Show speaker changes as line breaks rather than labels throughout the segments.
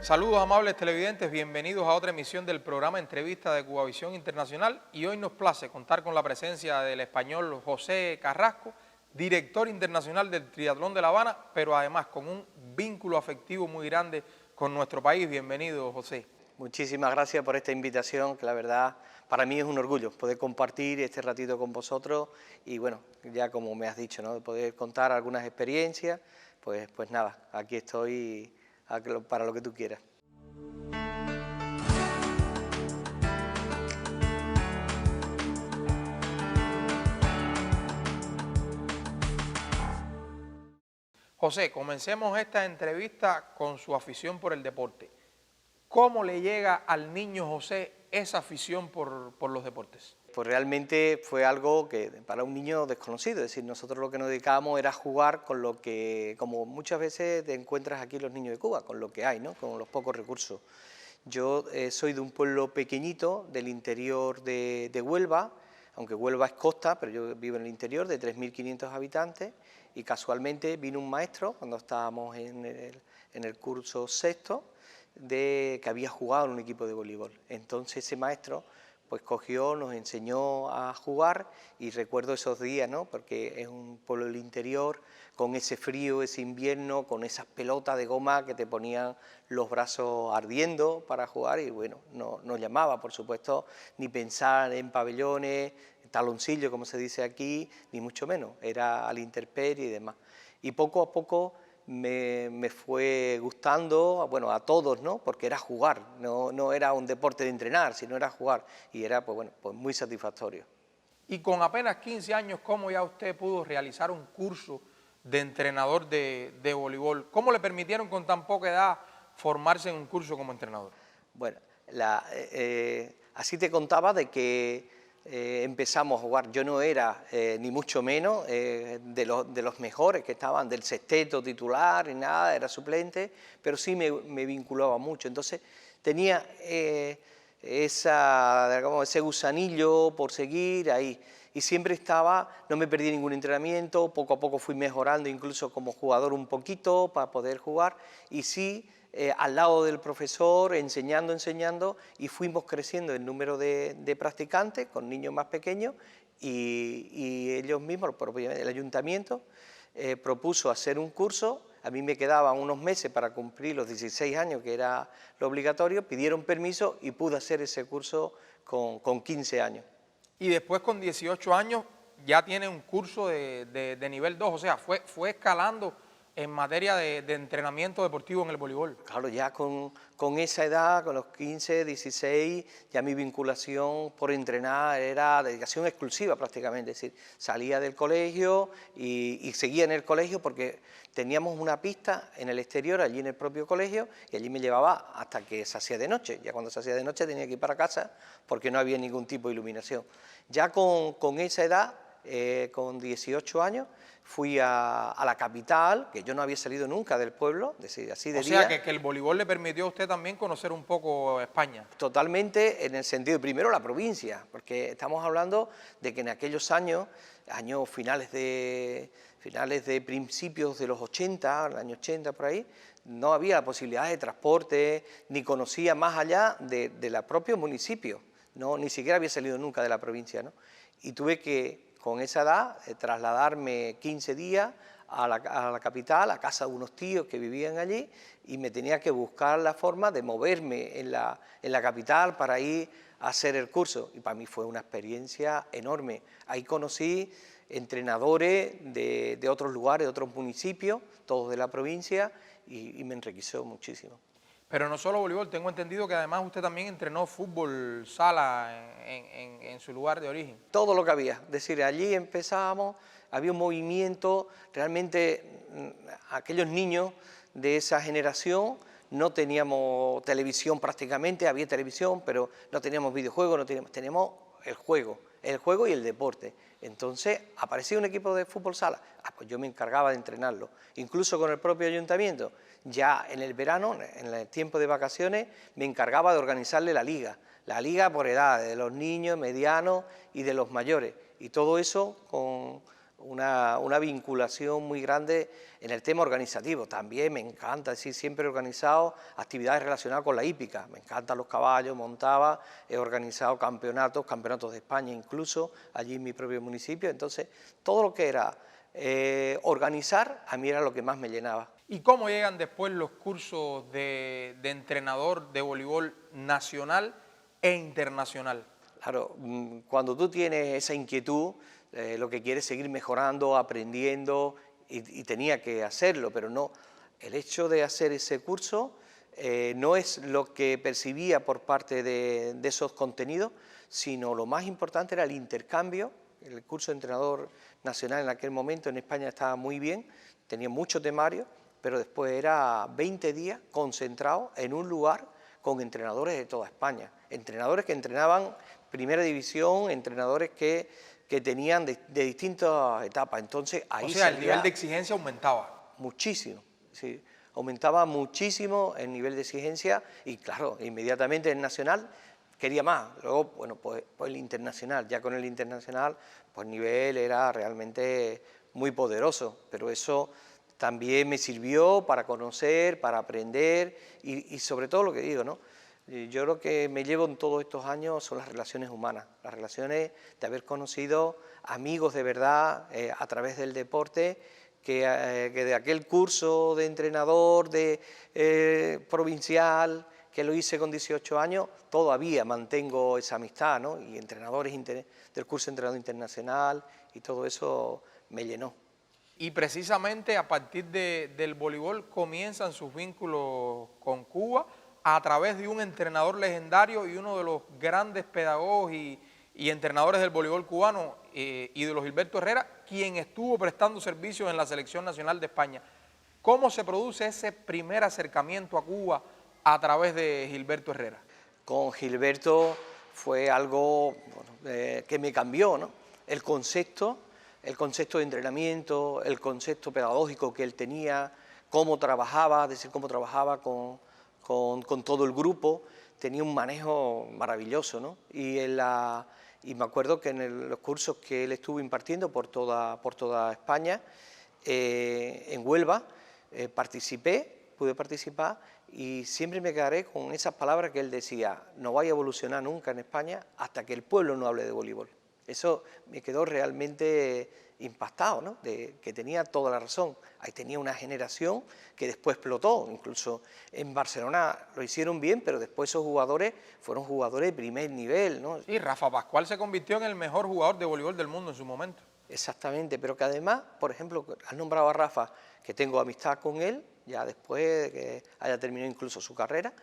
Saludos amables televidentes, bienvenidos a otra emisión del programa Entrevista de Cubavisión Internacional y hoy nos place contar con la presencia del español José Carrasco, director internacional del Triatlón de La Habana, pero además con un vínculo afectivo muy grande con nuestro país. Bienvenido, José.
Muchísimas gracias por esta invitación, que la verdad para mí es un orgullo poder compartir este ratito con vosotros y bueno, ya como me has dicho, ¿no?, de poder contar algunas experiencias, pues nada, aquí estoy para lo que tú quieras.
José, comencemos esta entrevista con su afición por el deporte. ¿Cómo le llega al niño José esa afición por los deportes?
Pues realmente fue algo que para un niño desconocido, es decir, nosotros lo que nos dedicábamos era jugar con lo que, como muchas veces te encuentras aquí los niños de Cuba, con lo que hay, ¿no?, con los pocos recursos. Yo soy de un pueblo pequeñito del interior de Huelva, aunque Huelva es costa, pero yo vivo en el interior, de 3.500 habitantes, y casualmente vino un maestro cuando estábamos en el curso sexto, que había jugado en un equipo de voleibol. Entonces ese maestro pues cogió, nos enseñó a jugar y recuerdo esos días, ¿no?, porque es un pueblo del interior, con ese frío, ese invierno, con esas pelotas de goma que te ponían los brazos ardiendo para jugar y bueno, no nos llamaba, por supuesto, ni pensar en pabellones, taloncillo como se dice aquí, ni mucho menos, era a la intemperie y demás. Y poco a poco me fue gustando, bueno, a todos, ¿no?, porque era jugar, no era un deporte de entrenar, sino era jugar, y era, pues bueno, pues muy satisfactorio.
Y con apenas 15 años, ¿cómo ya usted pudo realizar un curso de entrenador de voleibol? ¿Cómo le permitieron con tan poca edad formarse en un curso como entrenador?
Bueno, así te contaba de que empezamos a jugar, yo no era ni mucho menos de los mejores que estaban, del sexteto titular ni nada, era suplente, pero sí me vinculaba mucho, entonces tenía ese gusanillo por seguir ahí, y siempre estaba, no me perdí ningún entrenamiento, poco a poco fui mejorando incluso como jugador un poquito para poder jugar, y sí, al lado del profesor, enseñando, y fuimos creciendo el número de practicantes con niños más pequeños y ellos mismos, el ayuntamiento, propuso hacer un curso. A mí me quedaban unos meses para cumplir los 16 años, que era lo obligatorio, pidieron permiso y pude hacer ese curso con 15 años.
Y después con 18 años ya tiene un curso de nivel 2, o sea, fue escalando en materia de entrenamiento deportivo en el voleibol.
Claro, ya con esa edad, con los 15, 16, ya mi vinculación por entrenar era dedicación exclusiva prácticamente, es decir, salía del colegio y seguía en el colegio porque teníamos una pista en el exterior, allí en el propio colegio, y allí me llevaba hasta que se hacía de noche. Ya cuando se hacía de noche tenía que ir para casa porque no había ningún tipo de iluminación. Ya con esa edad, con 18 años, fui a la capital, que yo no había salido nunca del pueblo, así de día.
O sea, que el voleibol le permitió a usted también conocer un poco España.
Totalmente, en el sentido, primero la provincia, porque estamos hablando de que en aquellos años finales de principios de los 80, el año 80 por ahí, no había la posibilidad de transporte, ni conocía más allá de la propio municipio, no, ni siquiera había salido nunca de la provincia, ¿no? Y tuve que, con esa edad, trasladarme 15 días a la capital, a casa de unos tíos que vivían allí, y me tenía que buscar la forma de moverme en la capital para ir a hacer el curso. Y para mí fue una experiencia enorme. Ahí conocí entrenadores de otros lugares, de otros municipios, todos de la provincia, y me enriqueció muchísimo.
Pero no solo voleibol, tengo entendido que además usted también entrenó fútbol sala en su lugar de origen.
Todo lo que había, es decir, allí empezábamos, había un movimiento, realmente aquellos niños de esa generación no teníamos televisión prácticamente, había televisión, pero no teníamos videojuegos, teníamos el juego y el deporte. Entonces aparecía un equipo de fútbol sala, pues yo me encargaba de entrenarlo, incluso con el propio ayuntamiento. Ya en el verano, en el tiempo de vacaciones, me encargaba de organizarle la liga por edad, de los niños, medianos y de los mayores, y todo eso una vinculación muy grande en el tema organizativo. También me encanta, es decir, siempre he organizado actividades relacionadas con la hípica, me encantan los caballos, montaba, he organizado campeonatos de España incluso, allí en mi propio municipio, entonces todo lo que era organizar, a mí era lo que más me llenaba.
¿Y cómo llegan después los cursos de entrenador de voleibol nacional e internacional?
Claro, cuando tú tienes esa inquietud, lo que quieres es seguir mejorando, aprendiendo, y tenía que hacerlo, pero no, el hecho de hacer ese curso no es lo que percibía por parte de esos contenidos, sino lo más importante era el intercambio. El curso de entrenador nacional en aquel momento en España estaba muy bien, tenía mucho temario, pero después era 20 días concentrados en un lugar con entrenadores de toda España, entrenadores que entrenaban primera división, entrenadores que tenían de distintas etapas. Entonces ahí,
o sea, el nivel de exigencia aumentaba.
Muchísimo, sí, aumentaba muchísimo el nivel de exigencia y claro, inmediatamente el nacional quería más. Luego, bueno, pues el internacional, ya con el internacional, pues el nivel era realmente muy poderoso, pero eso también me sirvió para conocer, para aprender y sobre todo lo que digo, ¿no? Yo lo que me llevo en todos estos años son las relaciones humanas, las relaciones de haber conocido amigos de verdad a través del deporte, que de aquel curso de entrenador provincial que lo hice con 18 años, todavía mantengo esa amistad, ¿no? Y entrenadores del curso de entrenador internacional y todo eso me llenó.
Y precisamente a partir del voleibol comienzan sus vínculos con Cuba a través de un entrenador legendario y uno de los grandes pedagogos y entrenadores del voleibol cubano, Ídolo Gilberto Herrera, quien estuvo prestando servicios en la Selección Nacional de España. ¿Cómo se produce ese primer acercamiento a Cuba a través de Gilberto Herrera?
Con Gilberto fue algo que me cambió, ¿no? El concepto de entrenamiento, el concepto pedagógico que él tenía, cómo trabajaba, es decir, cómo trabajaba con todo el grupo, tenía un manejo maravilloso, ¿no? Y me acuerdo que en los cursos que él estuvo impartiendo por toda España, en Huelva, pude participar y siempre me quedaré con esas palabras que él decía: no vaya a evolucionar nunca en España hasta que el pueblo no hable de voleibol. Eso me quedó realmente impactado, ¿no? Que tenía toda la razón. Ahí tenía una generación que después explotó, incluso en Barcelona lo hicieron bien, pero después esos jugadores fueron jugadores de primer nivel, ¿no?
Sí, Rafa Pascual se convirtió en el mejor jugador de voleibol del mundo en su momento.
Exactamente, pero que además, por ejemplo, has nombrado a Rafa, que tengo amistad con él, ya después de que haya terminado incluso su carrera,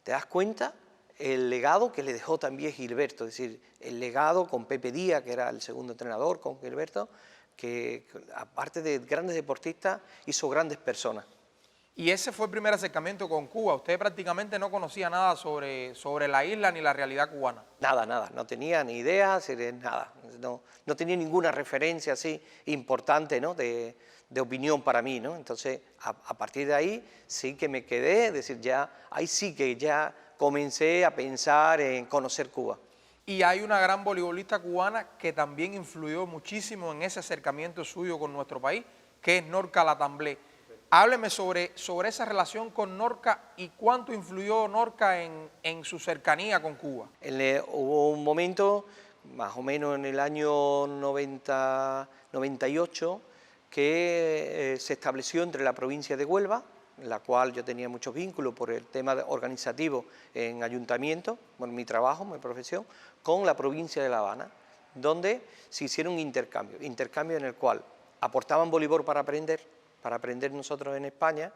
te das cuenta el legado que le dejó también Gilberto, es decir, el legado con Pepe Díaz, que era el segundo entrenador, con Gilberto, que aparte de grandes deportistas, hizo grandes personas.
Y ese fue el primer acercamiento con Cuba. Usted prácticamente no conocía nada sobre la isla ni la realidad cubana.
Nada, no tenía ni idea, nada, no tenía ninguna referencia así importante, ¿no? de opinión para mí, ¿no? Entonces, a partir de ahí sí que me quedé, es decir, ahí sí que ya comencé a pensar en conocer Cuba.
Y hay una gran voleibolista cubana que también influyó muchísimo en ese acercamiento suyo con nuestro país, que es Norca Latamblé. Hábleme sobre esa relación con Norca y cuánto influyó Norca en su cercanía con Cuba.
Hubo un momento, más o menos en el año 98, que se estableció entre la provincia de Huelva, en la cual yo tenía muchos vínculos por el tema organizativo en ayuntamiento, por mi trabajo, mi profesión, con la provincia de La Habana, donde se hicieron un intercambio en el cual aportaban voleibol para aprender nosotros en España,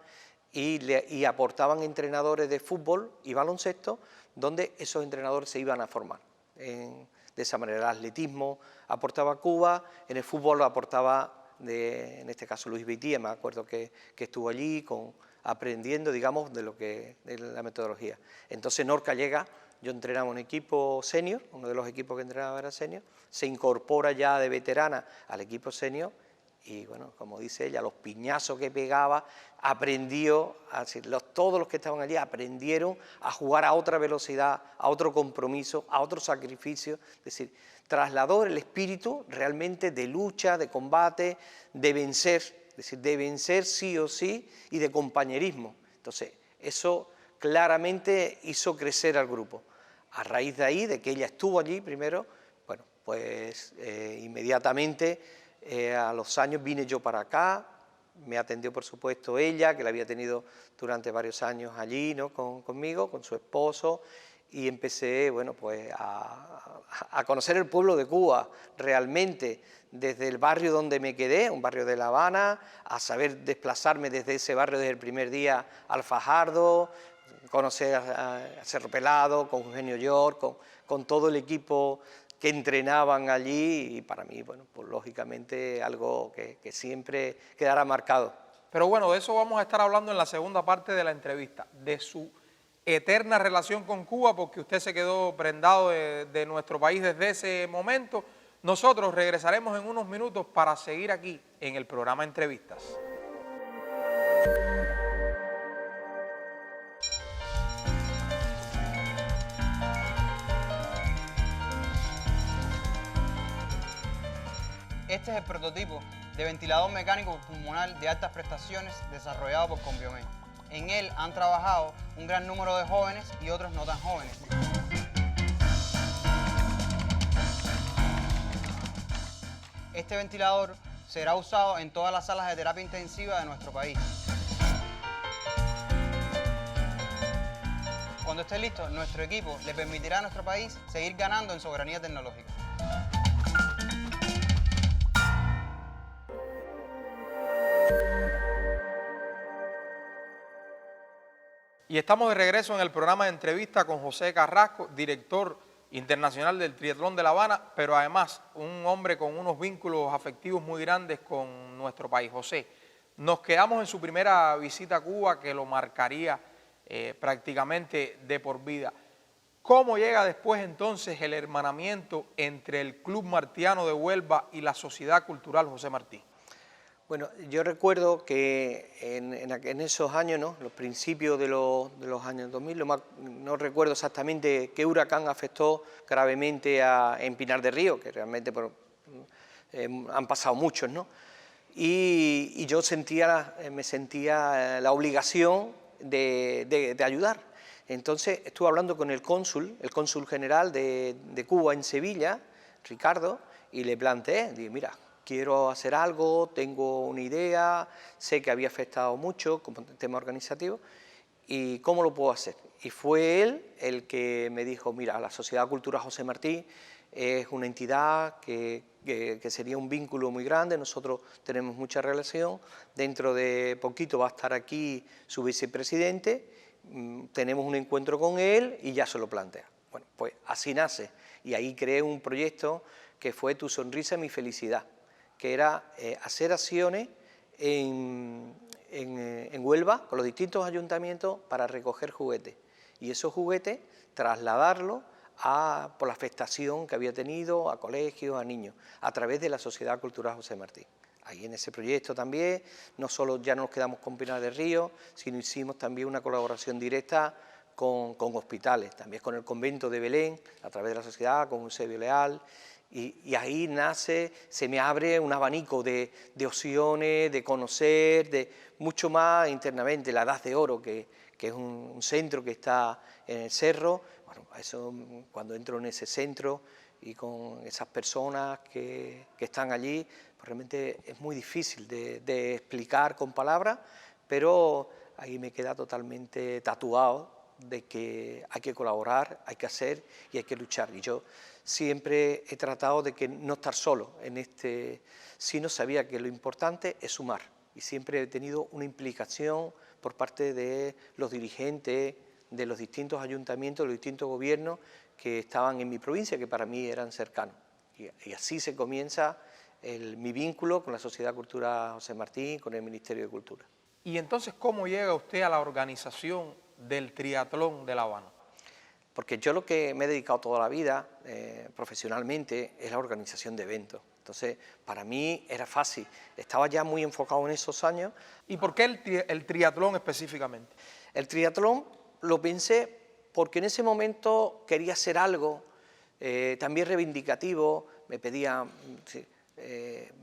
y aportaban entrenadores de fútbol y baloncesto, donde esos entrenadores se iban a formar. De esa manera, el atletismo aportaba Cuba, en el fútbol lo aportaba, en este caso Luis Beitía, me acuerdo que estuvo allí aprendiendo, digamos, de la metodología. Entonces Norca llega, yo entrenaba un equipo senior, uno de los equipos que entrenaba era senior, se incorpora ya de veterana al equipo senior y bueno, como dice ella, los piñazos que pegaba, aprendió, todos los que estaban allí aprendieron a jugar a otra velocidad, a otro compromiso, a otro sacrificio, es decir, trasladó el espíritu realmente de lucha, de combate, de vencer, es decir, de vencer sí o sí y de compañerismo. Entonces, eso claramente hizo crecer al grupo. A raíz de ahí, de que ella estuvo allí primero, bueno, pues inmediatamente a los años vine yo para acá, me atendió por supuesto ella, que la había tenido durante varios años allí, ¿no? Conmigo, con su esposo, y empecé, bueno, pues a conocer el pueblo de Cuba realmente, desde el barrio donde me quedé, un barrio de La Habana, a saber desplazarme desde ese barrio desde el primer día al Fajardo, conocer a Cerro Pelado, con Eugenio York, con todo el equipo que entrenaban allí, y para mí, bueno, pues lógicamente algo que siempre quedará marcado.
Pero bueno, de eso vamos a estar hablando en la segunda parte de la entrevista, de su eterna relación con Cuba, porque usted se quedó prendado de nuestro país desde ese momento. Nosotros regresaremos en unos minutos para seguir aquí en el programa Entrevistas.
Este es el prototipo de ventilador mecánico pulmonar de altas prestaciones desarrollado por Conbiomed. En él han trabajado un gran número de jóvenes y otros no tan jóvenes. Este ventilador será usado en todas las salas de terapia intensiva de nuestro país. Cuando esté listo, nuestro equipo le permitirá a nuestro país seguir ganando en soberanía tecnológica.
Y estamos de regreso en el programa de entrevista con José Carrasco, director internacional del Triatlón de La Habana, pero además un hombre con unos vínculos afectivos muy grandes con nuestro país. José, nos quedamos en su primera visita a Cuba, que lo marcaría prácticamente de por vida. ¿Cómo llega después entonces el hermanamiento entre el Club Martiano de Huelva y la Sociedad Cultural José Martí?
Bueno, yo recuerdo que en esos años, ¿no? Los principios de los años 2000, no recuerdo exactamente qué huracán afectó gravemente en Pinar del Río, que realmente han pasado muchos, ¿no? Y yo me sentía la obligación de ayudar. Entonces estuve hablando con el cónsul general de Cuba en Sevilla, Ricardo, y le planteé, dije, mira, quiero hacer algo, tengo una idea, sé que había afectado mucho como tema organizativo, y ¿cómo lo puedo hacer? Y fue él el que me dijo, mira, la Sociedad Cultural José Martí es una entidad que sería un vínculo muy grande, nosotros tenemos mucha relación, dentro de poquito va a estar aquí su vicepresidente, tenemos un encuentro con él y ya se lo plantea. Bueno, pues así nace, y ahí creé un proyecto que fue Tu Sonrisa, Mi Felicidad, que era hacer acciones en Huelva con los distintos ayuntamientos para recoger juguetes, y esos juguetes trasladarlos por la afectación que había tenido a colegios, a niños, a través de la Sociedad Cultural José Martí. Ahí en ese proyecto también, no solo ya no nos quedamos con Pinar del Río, sino hicimos también una colaboración directa con hospitales, también con el convento de Belén, a través de la sociedad, con Eusebio Leal, y ahí nace, se me abre un abanico de opciones, de conocer, de mucho más internamente, la Edad de Oro, que es un centro que está en el cerro. Bueno, eso, cuando entro en ese centro y con esas personas que están allí, pues realmente es muy difícil de explicar con palabras, pero ahí me queda totalmente tatuado de que hay que colaborar, hay que hacer y hay que luchar. Y yo siempre he tratado de que no estar solo en sino sabía que lo importante es sumar, y siempre he tenido una implicación por parte de los dirigentes de los distintos ayuntamientos, de los distintos gobiernos que estaban en mi provincia, que para mí eran cercanos. Y así se comienza mi vínculo con la Sociedad Cultural José Martí, con el Ministerio de Cultura.
Y entonces, ¿cómo llega usted a la organización del Triatlón de La Habana? Porque
yo lo que me he dedicado toda la vida profesionalmente es la organización de eventos. Entonces, para mí era fácil, estaba ya muy enfocado en esos años.
¿Y por qué el triatlón específicamente?
El triatlón lo pensé porque en ese momento quería hacer algo también reivindicativo, me pedían, sí,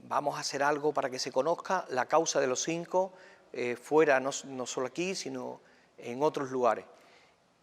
vamos a hacer algo para que se conozca la causa de los 5, fuera no solo aquí, sino en otros lugares.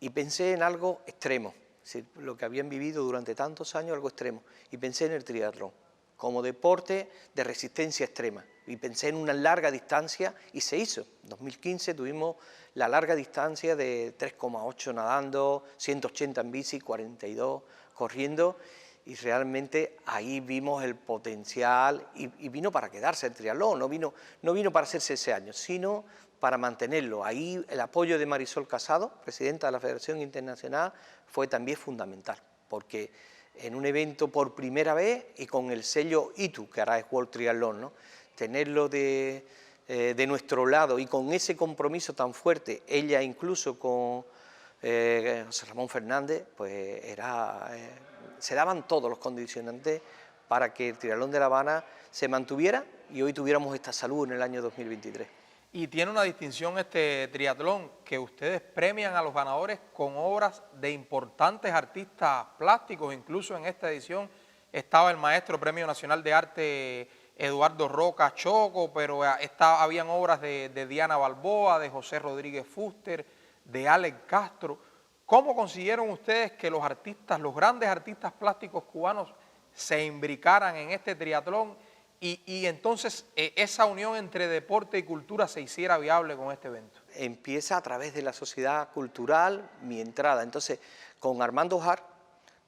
Y pensé en algo extremo, es decir, lo que habían vivido durante tantos años, algo extremo, y pensé en el triatlón como deporte de resistencia extrema, y pensé en una larga distancia, y se hizo. En 2015 tuvimos la larga distancia de 3,8 nadando, 180 en bici, 42 corriendo, y realmente ahí vimos el potencial, y vino para quedarse el triatlón, no vino para hacerse ese año, sino para mantenerlo. Ahí el apoyo de Marisol Casado, presidenta de la Federación Internacional, fue también fundamental, porque en un evento por primera vez y con el sello ITU, que ahora es World Triathlon, ¿no? Tenerlo de nuestro lado y con ese compromiso tan fuerte, ella incluso con José Ramón Fernández, pues se daban todos los condicionantes para que el triatlón de La Habana se mantuviera y hoy tuviéramos esta salud en el año 2023.
Y tiene una distinción este triatlón, que ustedes premian a los ganadores con obras de importantes artistas plásticos. Incluso en esta edición estaba el maestro Premio Nacional de Arte Eduardo Roca Choco, pero habían obras de Diana Balboa, de José Rodríguez Fuster, de Alex Castro. ¿Cómo consiguieron ustedes que los artistas, los grandes artistas plásticos cubanos se imbricaran en este triatlón y entonces esa unión entre deporte y cultura se hiciera viable con este evento?
Empieza a través de la sociedad cultural, mi entrada. Entonces, con Armando Jar,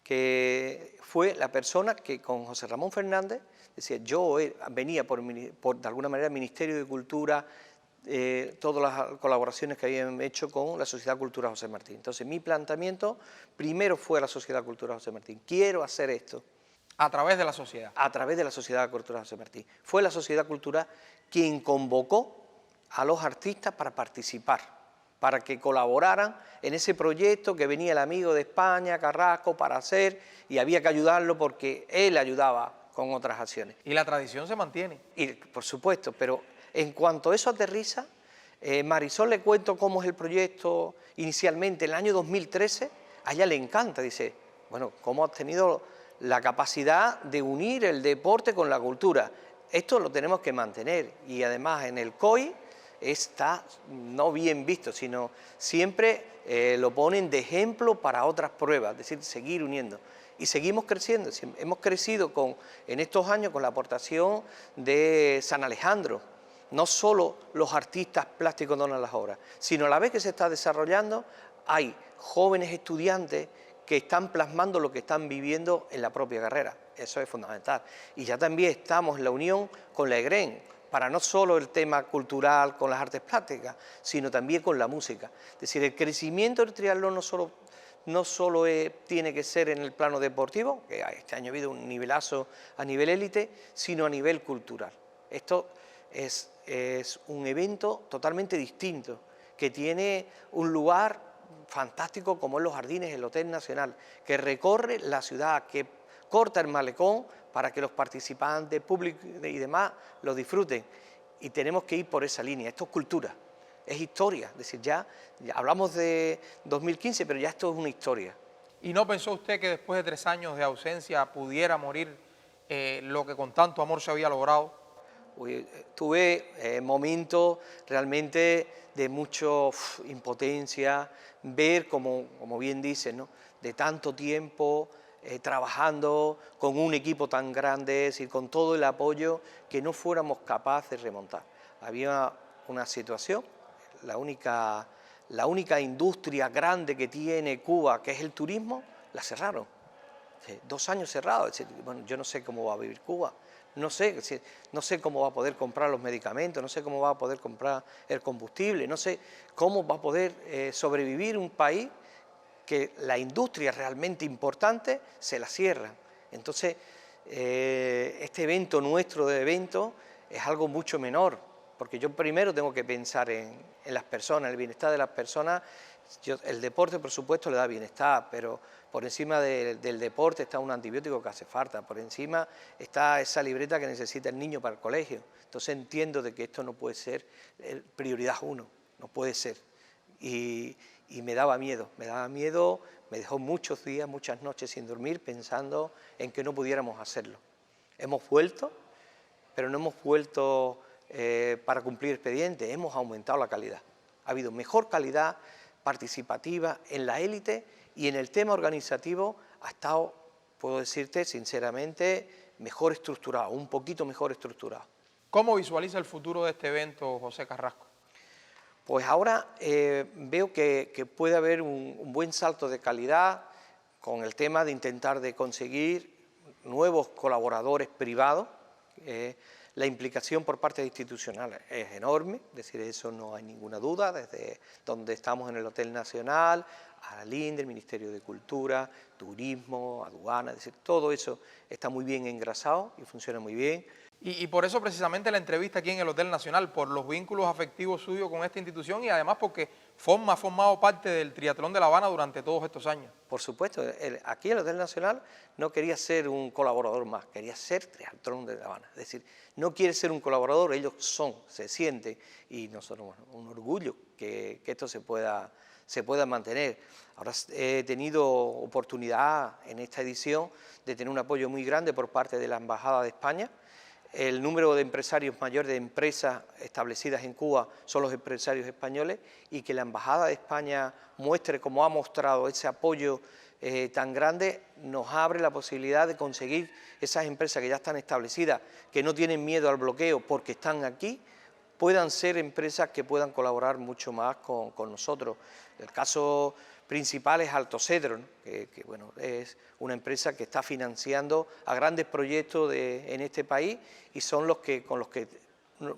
que fue la persona que con José Ramón Fernández, decía, yo venía por de alguna manera el Ministerio de Cultura, todas las colaboraciones que habían hecho con la Sociedad Cultural José Martín. Entonces, mi planteamiento primero fue a la Sociedad Cultural José Martín. Quiero hacer esto.
A través de la sociedad.
A través de la Sociedad Cultural José Martín. Fue la Sociedad Cultural quien convocó a los artistas para participar, para que colaboraran en ese proyecto que venía el amigo de España, Carrasco, para hacer, y había que ayudarlo porque él ayudaba con otras acciones.
Y la tradición se mantiene.
Y, por supuesto, pero en cuanto eso aterriza, Marisol le cuento cómo es el proyecto inicialmente, en el año 2013, a ella le encanta, dice, bueno, cómo has tenido la capacidad de unir el deporte con la cultura. Esto lo tenemos que mantener, y además en el COI está no bien visto, sino siempre lo ponen de ejemplo para otras pruebas, es decir, seguir uniendo. Y seguimos creciendo, hemos crecido en estos años con la aportación de San Alejandro. No solo los artistas plásticos donan las obras, sino a la vez que se está desarrollando, hay jóvenes estudiantes que están plasmando lo que están viviendo en la propia carrera. Eso es fundamental. Y ya también estamos en la unión con la EGREN, para no solo el tema cultural con las artes plásticas, sino también con la música. Es decir, el crecimiento del triatlón no solo tiene que ser en el plano deportivo, que este año ha habido un nivelazo a nivel élite, sino a nivel cultural. Esto es un evento totalmente distinto, que tiene un lugar fantástico como en los Jardines, el Hotel Nacional, que recorre la ciudad, que corta el malecón para que los participantes, público y demás lo disfruten. Y tenemos que ir por esa línea. Esto es cultura, es historia. Es decir, ya hablamos de 2015, pero ya esto es una historia.
¿Y no pensó usted que después de 3 años de ausencia pudiera morir lo que con tanto amor se había logrado?
Tuve momentos realmente de mucha impotencia, ver, como bien dicen, ¿no?, de tanto tiempo trabajando con un equipo tan grande, es decir, con todo el apoyo, que no fuéramos capaces de remontar. Había una situación, la única industria grande que tiene Cuba, que es el turismo, la cerraron. 2 años cerrados. Es decir, bueno, yo no sé cómo va a vivir Cuba. No sé cómo va a poder comprar los medicamentos, no sé cómo va a poder comprar el combustible, no sé cómo va a poder sobrevivir un país que la industria realmente importante se la cierra. Entonces, este evento nuestro de evento es algo mucho menor, porque yo primero tengo que pensar en las personas, el bienestar de las personas, El deporte, por supuesto, le da bienestar, pero por encima del deporte está un antibiótico que hace falta, por encima está esa libreta que necesita el niño para el colegio. Entonces entiendo de que esto no puede ser prioridad uno, no puede ser. Y me daba miedo, me dejó muchos días, muchas noches sin dormir pensando en que no pudiéramos hacerlo. Hemos vuelto, pero no hemos vuelto para cumplir expedientes, hemos aumentado la calidad. Ha habido mejor calidad participativa en la élite y en el tema organizativo ha estado, puedo decirte sinceramente, mejor estructurado, un poquito mejor estructurado.
¿Cómo visualiza el futuro de este evento, José Carrasco?
Pues ahora veo que puede haber un buen salto de calidad con el tema de intentar de conseguir nuevos colaboradores privados. La implicación por parte de institucionales es enorme, es decir, eso no hay ninguna duda, desde donde estamos en el Hotel Nacional, a la INDE, el Ministerio de Cultura, Turismo, Aduana, es decir, todo eso está muy bien engrasado y funciona muy bien.
Y por eso precisamente la entrevista aquí en el Hotel Nacional, por los vínculos afectivos suyos con esta institución y además porque ha formado parte del Triatlón de La Habana durante todos estos años.
Por supuesto, aquí en el Hotel Nacional no quería ser un colaborador más, quería ser Triatlón de La Habana. Es decir, no quiere ser un colaborador, ellos son, se sienten y nosotros, bueno, un orgullo que esto se pueda mantener. Ahora he tenido oportunidad en esta edición de tener un apoyo muy grande por parte de la Embajada de España. El número de empresarios mayor de empresas establecidas en Cuba son los empresarios españoles y que la Embajada de España muestre, como ha mostrado, ese apoyo tan grande, nos abre la posibilidad de conseguir esas empresas que ya están establecidas, que no tienen miedo al bloqueo porque están aquí, puedan ser empresas que puedan colaborar mucho más con nosotros. El caso principal es Alto Cedro, ¿no? que bueno, es una empresa que está financiando a grandes proyectos en este país y son con los que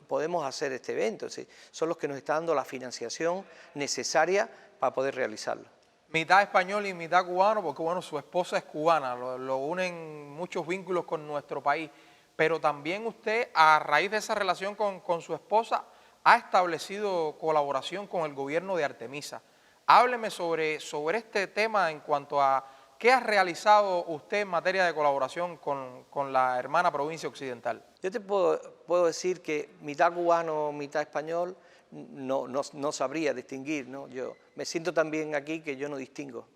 podemos hacer este evento, ¿sí? Son los que nos están dando la financiación necesaria para poder realizarlo.
Mitad español y mitad cubano, porque bueno, su esposa es cubana, lo unen muchos vínculos con nuestro país, pero también usted, a raíz de esa relación con su esposa, ha establecido colaboración con el gobierno de Artemisa. Hábleme sobre este tema en cuanto a qué ha realizado usted en materia de colaboración con la hermana provincia occidental.
Yo te puedo decir que mitad cubano, mitad español, no sabría distinguir, ¿no? Yo me siento tan bien aquí que yo no distingo.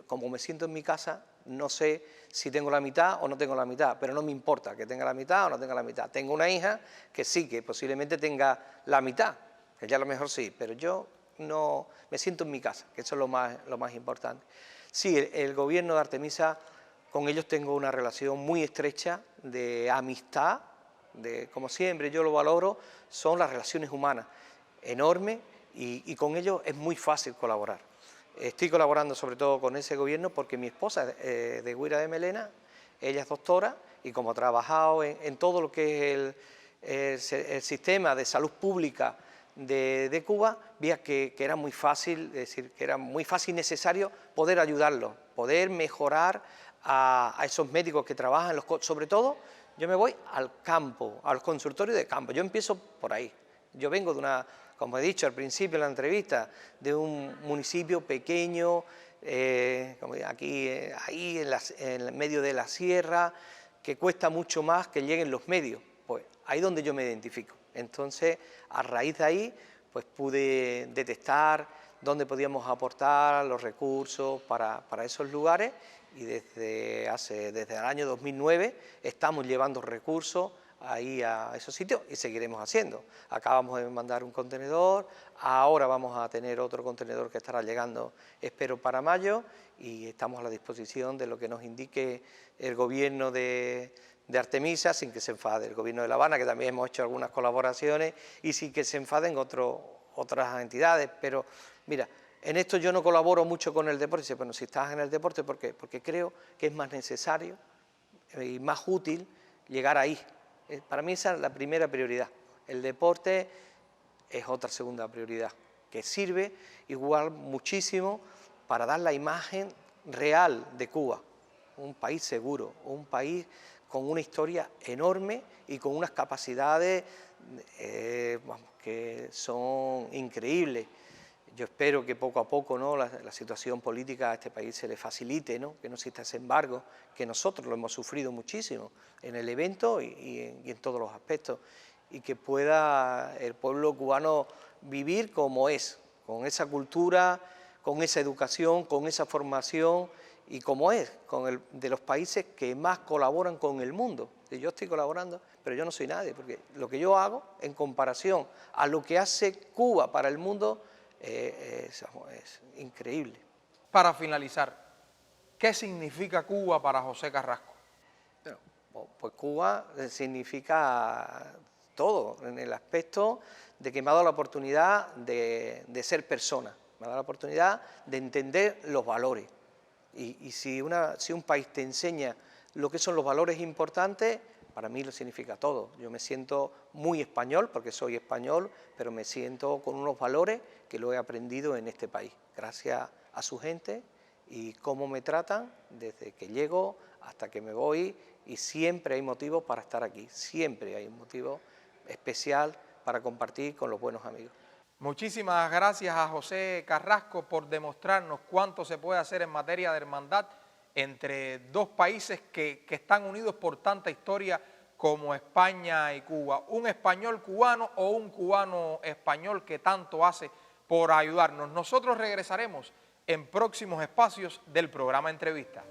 Como me siento en mi casa, no sé si tengo la mitad o no tengo la mitad, pero no me importa que tenga la mitad o no tenga la mitad. Tengo una hija que sí, que posiblemente tenga la mitad, que ya a lo mejor sí, pero yo no me siento en mi casa, que eso es lo más importante. Sí, el gobierno de Artemisa, con ellos tengo una relación muy estrecha de amistad, como siempre yo lo valoro, son las relaciones humanas, enormes, y con ellos es muy fácil colaborar. Estoy colaborando sobre todo con ese gobierno porque mi esposa es de Guira de Melena, ella es doctora y como ha trabajado en todo lo que es el sistema de salud pública de Cuba, veía que era muy fácil, es decir, que era muy fácil y necesario poder ayudarlos, poder mejorar a esos médicos que trabajan, sobre todo yo me voy al campo, al consultorio de campo, yo empiezo por ahí, yo vengo de como he dicho al principio de la entrevista, de un municipio pequeño, como aquí, ahí en medio de la sierra, que cuesta mucho más que lleguen los medios, pues ahí es donde yo me identifico. Entonces, a raíz de ahí, pues pude detectar dónde podíamos aportar los recursos para esos lugares y desde el año 2009 estamos llevando recursos ahí a esos sitios y seguiremos haciendo. Acabamos de mandar un contenedor, ahora vamos a tener otro contenedor que estará llegando, espero, para mayo y estamos a la disposición de lo que nos indique el gobierno de Artemisa, sin que se enfade el gobierno de La Habana, que también hemos hecho algunas colaboraciones, y sin que se enfaden otras entidades. Pero mira, en esto yo no colaboro mucho con el deporte. Dice, bueno, si estás en el deporte, ¿por qué? Porque creo que es más necesario y más útil llegar ahí. Para mí esa es la primera prioridad. El deporte es otra segunda prioridad, que sirve igual muchísimo para dar la imagen real de Cuba. Un país seguro, un país con una historia enorme y con unas capacidades que son increíbles. Yo espero que poco a poco, ¿no?, la situación política a este país se le facilite, ¿no?, que no exista ese embargo, que nosotros lo hemos sufrido muchísimo en el evento y en todos los aspectos, y que pueda el pueblo cubano vivir como es, con esa cultura, con esa educación, con esa formación y como es, de los países que más colaboran con el mundo. Yo estoy colaborando, pero yo no soy nadie, porque lo que yo hago en comparación a lo que hace Cuba para el mundo es increíble.
Para finalizar, ¿qué significa Cuba para José Carrasco?
Pues Cuba significa todo, en el aspecto de que me ha dado la oportunidad de ser persona, me ha dado la oportunidad de entender los valores. Y si un país te enseña lo que son los valores importantes, para mí lo significa todo. Yo me siento muy español, porque soy español, pero me siento con unos valores que lo he aprendido en este país, gracias a su gente y cómo me tratan desde que llego hasta que me voy, y siempre hay motivos para estar aquí, siempre hay un motivo especial para compartir con los buenos amigos.
Muchísimas gracias a José Carrasco por demostrarnos cuánto se puede hacer en materia de hermandad entre dos países que están unidos por tanta historia como España y Cuba. Un español cubano o un cubano español que tanto hace por ayudarnos. Nosotros regresaremos en próximos espacios del programa Entrevista.